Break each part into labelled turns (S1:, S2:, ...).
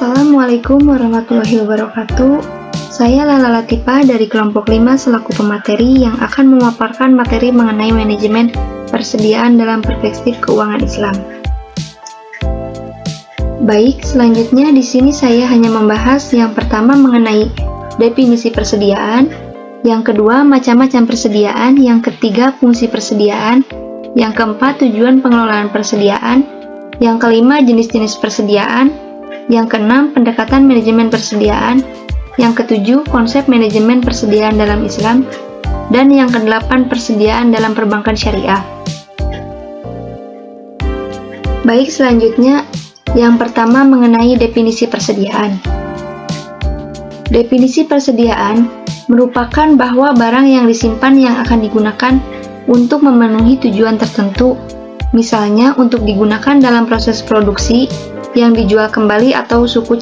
S1: Assalamualaikum warahmatullahi wabarakatuh. Saya Lala Latifah dari kelompok 5 selaku pemateri yang akan memaparkan materi mengenai manajemen persediaan dalam perspektif keuangan Islam. Baik, selanjutnya di sini saya hanya membahas yang pertama mengenai definisi persediaan, yang kedua macam-macam persediaan, yang ketiga fungsi persediaan, yang keempat tujuan pengelolaan persediaan, yang kelima jenis-jenis persediaan, yang keenam, pendekatan manajemen persediaan. Yang ketujuh, konsep manajemen persediaan dalam Islam. Dan yang kedelapan, persediaan dalam perbankan syariah. Baik, selanjutnya, yang pertama mengenai definisi persediaan. Definisi persediaan merupakan bahwa barang yang disimpan yang akan digunakan untuk memenuhi tujuan tertentu, misalnya untuk digunakan dalam proses produksi, yang dijual kembali atau suku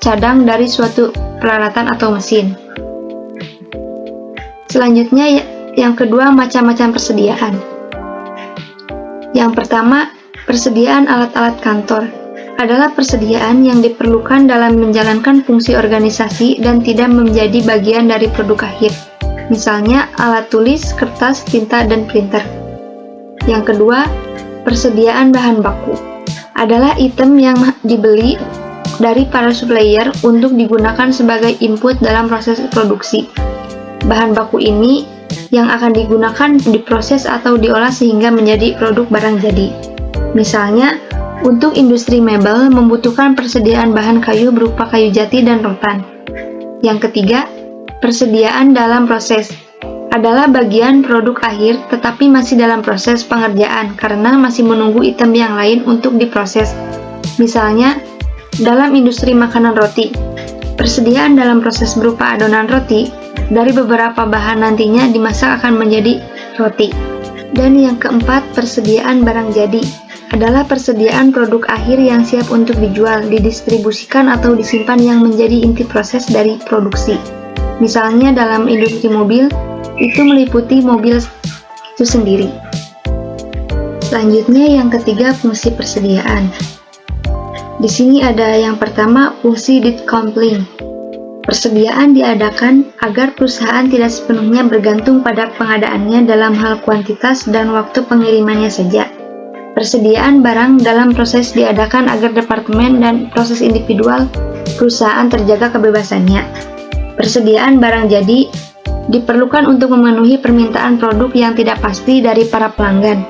S1: cadang dari suatu peralatan atau mesin. Selanjutnya, yang kedua, macam-macam persediaan. Yang pertama, persediaan alat-alat kantor adalah persediaan yang diperlukan dalam menjalankan fungsi organisasi dan tidak menjadi bagian dari produk akhir. Misalnya, alat tulis, kertas, tinta, dan printer. Yang kedua, persediaan bahan baku adalah item yang dibeli dari para supplier untuk digunakan sebagai input dalam proses produksi. Bahan baku ini yang akan digunakan diproses atau diolah sehingga menjadi produk barang jadi. Misalnya, untuk industri mebel membutuhkan persediaan bahan kayu berupa kayu jati dan rotan. Yang ketiga, persediaan dalam proses adalah bagian produk akhir tetapi masih dalam proses pengerjaan karena masih menunggu item yang lain untuk diproses. Misalnya, dalam industri makanan roti, persediaan dalam proses berupa adonan roti dari beberapa bahan nantinya dimasak akan menjadi roti. Dan yang keempat, persediaan barang jadi adalah persediaan produk akhir yang siap untuk dijual, didistribusikan atau disimpan yang menjadi inti proses dari produksi. Misalnya dalam industri mobil, itu meliputi mobil itu sendiri. Selanjutnya yang ketiga, fungsi persediaan. Di sini ada yang pertama, fungsi decoupling. Persediaan diadakan agar perusahaan tidak sepenuhnya bergantung pada pengadaannya dalam hal kuantitas dan waktu pengirimannya saja. Persediaan barang dalam proses diadakan agar departemen dan proses individual perusahaan terjaga kebebasannya. Persediaan barang jadi diperlukan untuk memenuhi permintaan produk yang tidak pasti dari para pelanggan.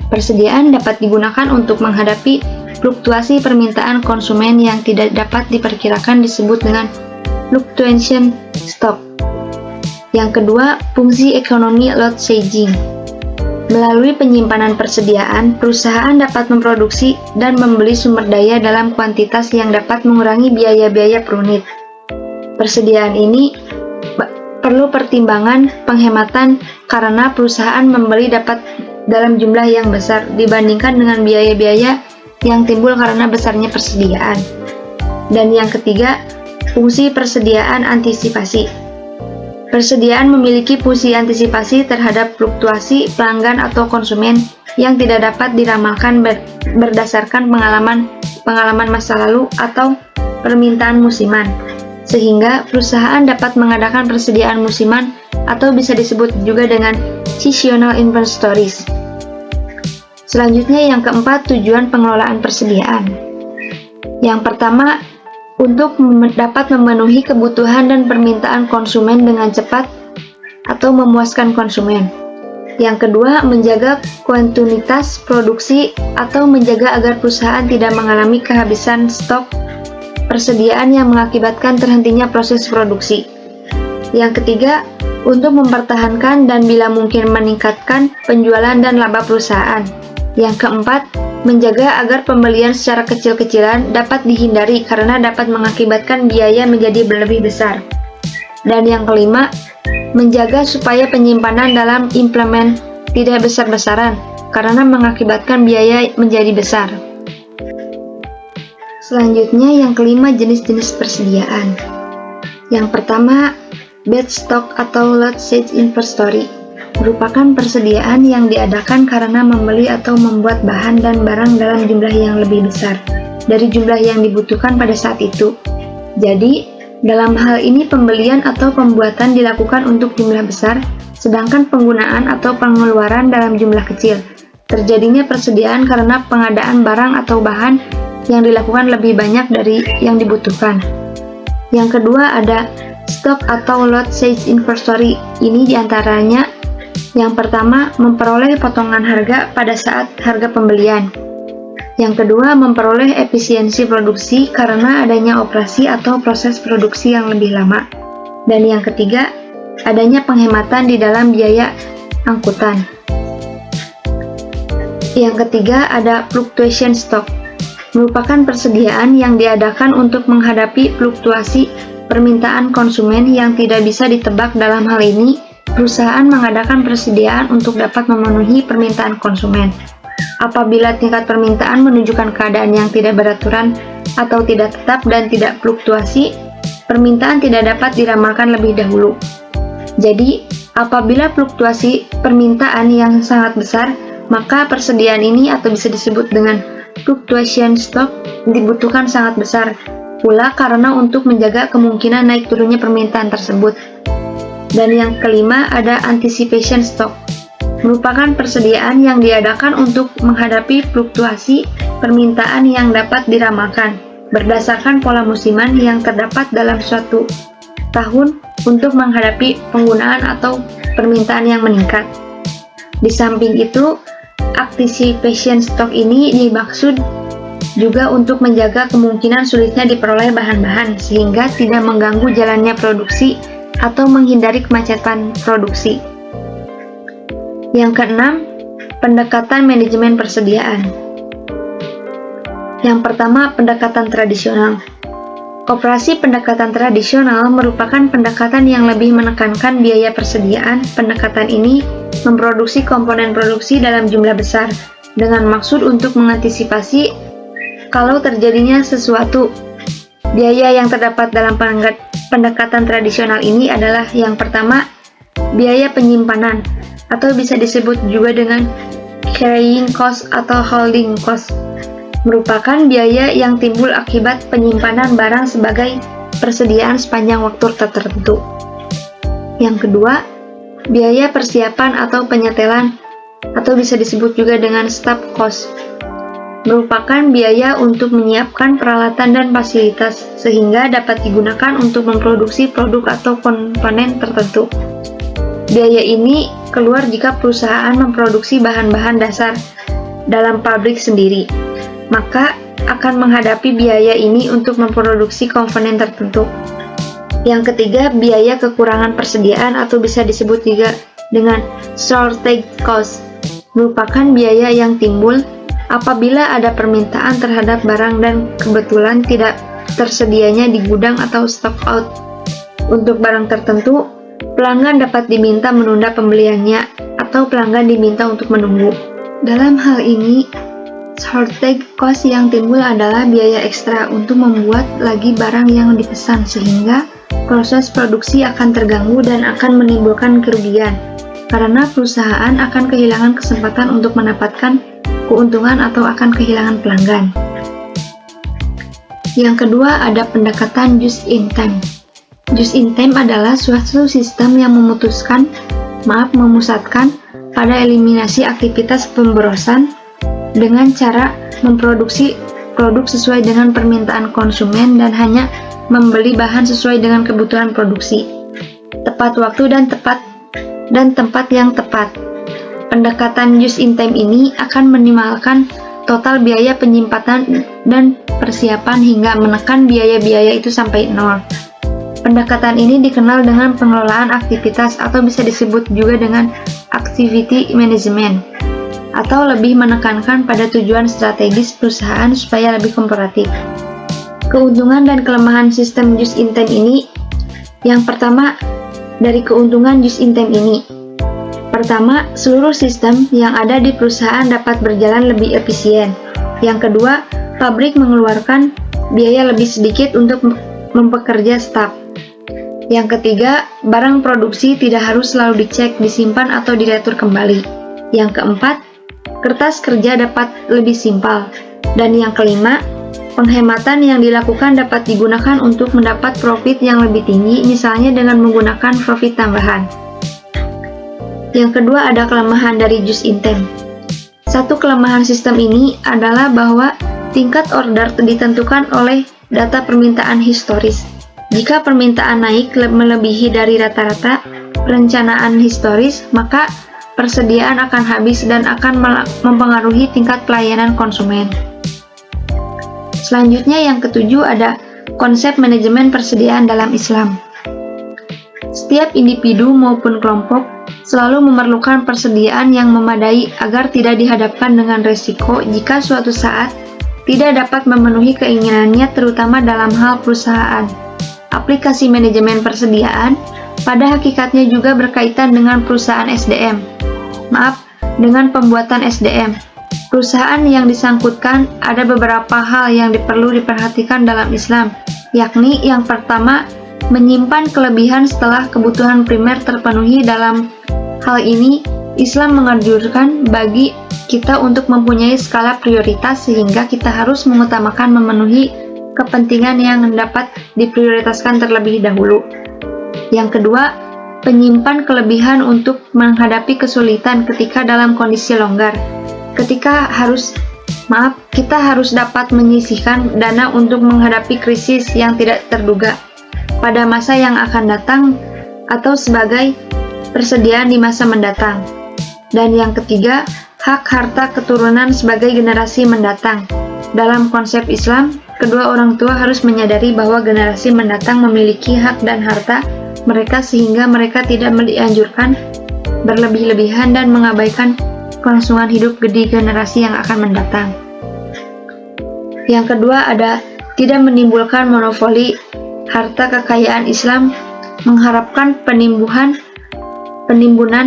S1: Persediaan dapat digunakan untuk menghadapi fluktuasi permintaan konsumen yang tidak dapat diperkirakan disebut dengan fluctuation stock. Yang kedua, fungsi ekonomi load shedding. Melalui penyimpanan persediaan, perusahaan dapat memproduksi dan membeli sumber daya dalam kuantitas yang dapat mengurangi biaya-biaya per unit. Persediaan ini perlu pertimbangan penghematan karena perusahaan membeli dapat dalam jumlah yang besar dibandingkan dengan biaya-biaya yang timbul karena besarnya persediaan. Dan yang ketiga, fungsi persediaan antisipasi. Persediaan memiliki fungsi antisipasi terhadap fluktuasi pelanggan atau konsumen yang tidak dapat diramalkan berdasarkan pengalaman masa lalu atau permintaan musiman, sehingga perusahaan dapat mengadakan persediaan musiman atau bisa disebut juga dengan seasonal inventories. Selanjutnya yang keempat, tujuan pengelolaan persediaan. Yang pertama, untuk dapat memenuhi kebutuhan dan permintaan konsumen dengan cepat atau memuaskan konsumen. Yang kedua, menjaga kontinuitas produksi atau menjaga agar perusahaan tidak mengalami kehabisan stok persediaan yang mengakibatkan terhentinya proses produksi. Yang ketiga, untuk mempertahankan dan bila mungkin meningkatkan penjualan dan laba perusahaan. Yang keempat, menjaga agar pembelian secara kecil-kecilan dapat dihindari karena dapat mengakibatkan biaya menjadi lebih besar. Dan yang kelima, menjaga supaya penyimpanan dalam implement tidak besar-besaran karena mengakibatkan biaya menjadi besar. Selanjutnya yang kelima, jenis-jenis persediaan. Yang pertama, batch stock atau lot stage inventory merupakan persediaan yang diadakan karena membeli atau membuat bahan dan barang dalam jumlah yang lebih besar. dari jumlah yang dibutuhkan pada saat itu. Jadi, dalam hal ini pembelian atau pembuatan dilakukan untuk jumlah besar, sedangkan penggunaan atau pengeluaran dalam jumlah kecil. Terjadinya persediaan karena pengadaan barang atau bahan yang dilakukan lebih banyak dari yang dibutuhkan. Yang kedua ada stock atau lot size inventory. Ini diantaranya yang pertama memperoleh potongan harga pada saat harga pembelian. Yang kedua memperoleh efisiensi produksi karena adanya operasi atau proses produksi yang lebih lama. Dan yang ketiga adanya penghematan di dalam biaya angkutan. Yang ketiga ada fluctuation stock, merupakan persediaan yang diadakan untuk menghadapi fluktuasi permintaan konsumen yang tidak bisa ditebak. Dalam hal ini, perusahaan mengadakan persediaan untuk dapat memenuhi permintaan konsumen. Apabila tingkat permintaan menunjukkan keadaan yang tidak beraturan atau tidak tetap dan tidak fluktuasi, permintaan tidak dapat diramalkan lebih dahulu. Jadi, apabila fluktuasi permintaan yang sangat besar, maka persediaan ini atau bisa disebut dengan fluctuation stock dibutuhkan sangat besar pula karena untuk menjaga kemungkinan naik turunnya permintaan tersebut. Dan yang kelima ada anticipation stock, merupakan persediaan yang diadakan untuk menghadapi fluktuasi permintaan yang dapat diramalkan berdasarkan pola musiman yang terdapat dalam suatu tahun untuk menghadapi penggunaan atau permintaan yang meningkat. Di samping itu, anticipation stock ini dimaksud juga untuk menjaga kemungkinan sulitnya diperoleh bahan-bahan sehingga tidak mengganggu jalannya produksi atau menghindari kemacetan produksi. Yang keenam, pendekatan manajemen persediaan. Yang pertama, pendekatan tradisional. Operasi pendekatan tradisional merupakan pendekatan yang lebih menekankan biaya persediaan. Pendekatan ini memproduksi komponen produksi dalam jumlah besar dengan maksud untuk mengantisipasi kalau terjadinya sesuatu. Biaya yang terdapat dalam pendekatan tradisional ini adalah yang pertama, biaya penyimpanan atau bisa disebut juga dengan carrying cost atau holding cost, merupakan biaya yang timbul akibat penyimpanan barang sebagai persediaan sepanjang waktu tertentu. Yang kedua, biaya persiapan atau penyetelan atau bisa disebut juga dengan staff cost, merupakan biaya untuk menyiapkan peralatan dan fasilitas sehingga dapat digunakan untuk memproduksi produk atau komponen tertentu. Biaya ini keluar jika perusahaan memproduksi bahan-bahan dasar dalam pabrik sendiri, maka akan menghadapi biaya ini untuk memproduksi komponen tertentu. Yang ketiga, biaya kekurangan persediaan atau bisa disebut juga dengan shortage cost, merupakan biaya yang timbul apabila ada permintaan terhadap barang dan kebetulan tidak tersedianya di gudang atau stock out. Untuk barang tertentu, pelanggan dapat diminta menunda pembeliannya atau pelanggan diminta untuk menunggu. Dalam hal ini, shortage cost yang timbul adalah biaya ekstra untuk membuat lagi barang yang dipesan sehingga proses produksi akan terganggu dan akan menimbulkan kerugian karena perusahaan akan kehilangan kesempatan untuk mendapatkan keuntungan atau akan kehilangan pelanggan. Yang kedua ada pendekatan just in time. Just in time adalah suatu sistem yang memusatkan pada eliminasi aktivitas pemborosan dengan cara memproduksi produk sesuai dengan permintaan konsumen dan hanya membeli bahan sesuai dengan kebutuhan produksi, tepat waktu dan tempat yang tepat. Pendekatan just in time ini akan meminimalkan total biaya penyimpanan dan persiapan hingga menekan biaya-biaya itu sampai nol. Pendekatan ini dikenal dengan pengelolaan aktivitas atau bisa disebut juga dengan activity management, atau lebih menekankan pada tujuan strategis perusahaan supaya lebih kompetitif. Keuntungan dan kelemahan sistem just in time ini. Yang pertama, dari keuntungan just in time ini. Pertama, seluruh sistem yang ada di perusahaan dapat berjalan lebih efisien. Yang kedua, pabrik mengeluarkan biaya lebih sedikit untuk mempekerja staf. Yang ketiga, barang produksi tidak harus selalu dicek, disimpan, atau diretur kembali. Yang keempat, kertas kerja dapat lebih simpel. Dan yang kelima, Penghematan yang dilakukan dapat digunakan untuk mendapat profit yang lebih tinggi, misalnya dengan menggunakan profit tambahan. Yang kedua ada kelemahan dari just in time. Satu kelemahan sistem ini adalah bahwa tingkat order ditentukan oleh data permintaan historis. Jika permintaan naik melebihi dari rata-rata perencanaan historis, maka persediaan akan habis dan akan mempengaruhi tingkat pelayanan konsumen. Selanjutnya yang ketujuh ada konsep manajemen persediaan dalam Islam. Setiap individu maupun kelompok selalu memerlukan persediaan yang memadai agar tidak dihadapkan dengan resiko jika suatu saat tidak dapat memenuhi keinginannya, terutama dalam hal perusahaan. Aplikasi manajemen persediaan pada hakikatnya juga berkaitan dengan perusahaan SDM. Dengan pembuatan SDM. Perusahaan yang disangkutkan ada beberapa hal yang perlu diperhatikan dalam Islam, yakni yang pertama, menyimpan kelebihan setelah kebutuhan primer terpenuhi. Dalam hal ini, Islam menganjurkan bagi kita untuk mempunyai skala prioritas sehingga kita harus mengutamakan memenuhi kepentingan yang dapat diprioritaskan terlebih dahulu. Yang kedua, penyimpan kelebihan untuk menghadapi kesulitan ketika dalam kondisi longgar. Kita harus dapat menyisihkan dana untuk menghadapi krisis yang tidak terduga pada masa yang akan datang atau sebagai persediaan di masa mendatang. Dan yang ketiga, hak harta keturunan sebagai generasi mendatang. Dalam konsep Islam, kedua orang tua harus menyadari bahwa generasi mendatang memiliki hak dan harta mereka sehingga mereka tidak dianjurkan berlebih-lebihan dan mengabaikan kelangsungan hidup di generasi yang akan mendatang. Yang kedua ada tidak menimbulkan monopoli harta. Kekayaan Islam mengharapkan penimbunan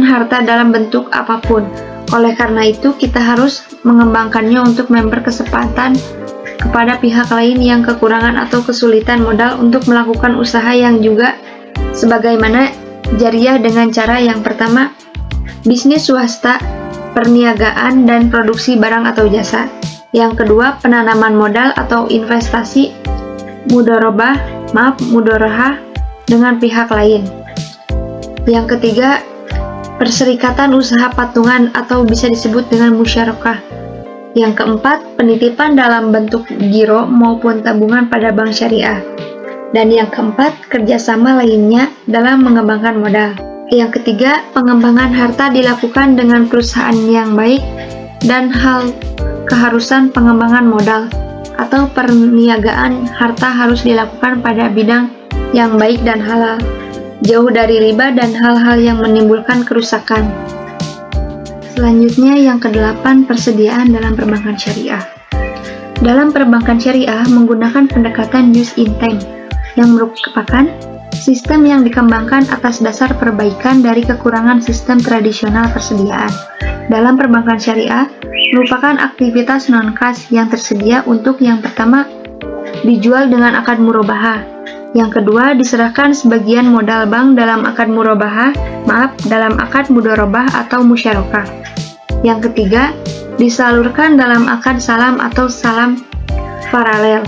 S1: harta dalam bentuk apapun. Oleh karena itu, kita harus mengembangkannya untuk memberi kesempatan kepada pihak lain yang kekurangan atau kesulitan modal untuk melakukan usaha yang juga sebagaimana jariah dengan cara yang pertama, bisnis swasta, perniagaan dan produksi barang atau jasa. Yang kedua, penanaman modal atau investasi mudorohah dengan pihak lain. Yang ketiga, perserikatan usaha patungan atau bisa disebut dengan musyarakah. Yang keempat, penitipan dalam bentuk giro maupun tabungan pada bank syariah. Dan yang keempat, kerjasama lainnya dalam mengembangkan modal. Yang ketiga, pengembangan harta dilakukan dengan perusahaan yang baik dan keharusan pengembangan modal atau perniagaan harta harus dilakukan pada bidang yang baik dan halal, jauh dari riba dan hal-hal yang menimbulkan kerusakan. Selanjutnya yang kedelapan, persediaan dalam perbankan syariah. Dalam perbankan syariah menggunakan pendekatan just in time yang merupakan sistem yang dikembangkan atas dasar perbaikan dari kekurangan sistem tradisional persediaan. Dalam perbankan syariah, merupakan aktivitas non-kas yang tersedia untuk yang pertama, dijual dengan akad murabahah. Yang kedua, diserahkan sebagian modal bank dalam akad dalam akad mudharabah atau musyarakah. Yang ketiga, disalurkan dalam akad salam atau salam paralel.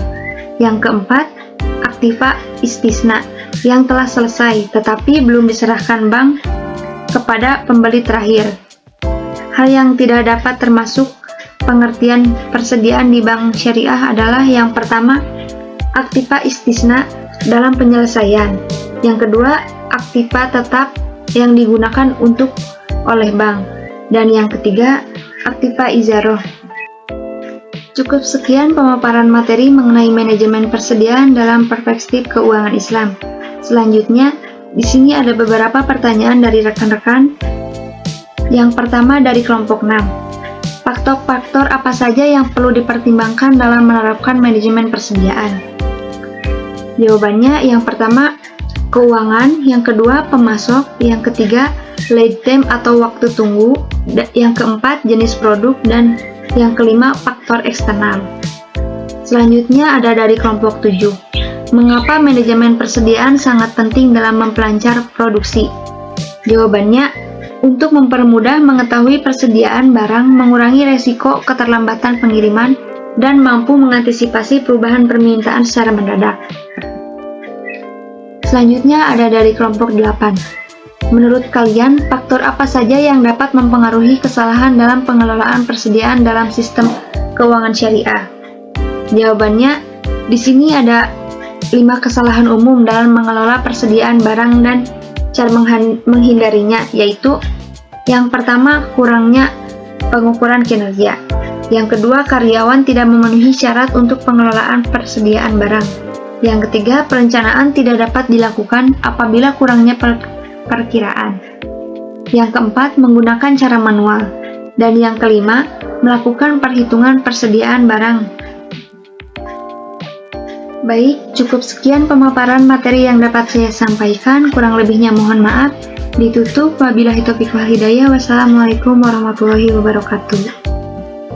S1: Yang keempat, aktiva istisna yang telah selesai tetapi belum diserahkan bank kepada pembeli terakhir. Hal yang tidak dapat termasuk pengertian persediaan di bank syariah adalah yang pertama, aktiva istisna dalam penyelesaian. Yang kedua, aktiva tetap yang digunakan oleh bank. Dan yang ketiga, aktiva izaroh. Cukup sekian pemaparan materi mengenai manajemen persediaan dalam perspektif keuangan Islam. Selanjutnya, di sini ada beberapa pertanyaan dari rekan-rekan. Yang pertama dari kelompok 6. Faktor-faktor apa saja yang perlu dipertimbangkan dalam menerapkan manajemen persediaan? Jawabannya, yang pertama, keuangan, yang kedua, pemasok, yang ketiga, lead time atau waktu tunggu, yang keempat, jenis produk, dan yang kelima, faktor eksternal. Selanjutnya ada dari kelompok 7. Mengapa manajemen persediaan sangat penting dalam memperlancar produksi? Jawabannya, untuk mempermudah mengetahui persediaan barang, mengurangi resiko keterlambatan pengiriman, dan mampu mengantisipasi perubahan permintaan secara mendadak. Selanjutnya ada dari kelompok 8. Menurut kalian, faktor apa saja yang dapat mempengaruhi kesalahan dalam pengelolaan persediaan dalam sistem keuangan syariah? Jawabannya, di sini ada 5 kesalahan umum dalam mengelola persediaan barang dan cara menghindarinya, yaitu yang pertama, kurangnya pengukuran kinerja. Yang kedua, karyawan tidak memenuhi syarat untuk pengelolaan persediaan barang. Yang ketiga, perencanaan tidak dapat dilakukan apabila kurangnya perkiraan. Yang keempat, menggunakan cara manual. Dan yang kelima, melakukan perhitungan persediaan barang. Baik, cukup sekian pemaparan materi yang dapat saya sampaikan. Kurang lebihnya mohon maaf. Ditutup. Wabillahi taufiq wal hidayah. Wassalamualaikum warahmatullahi wabarakatuh.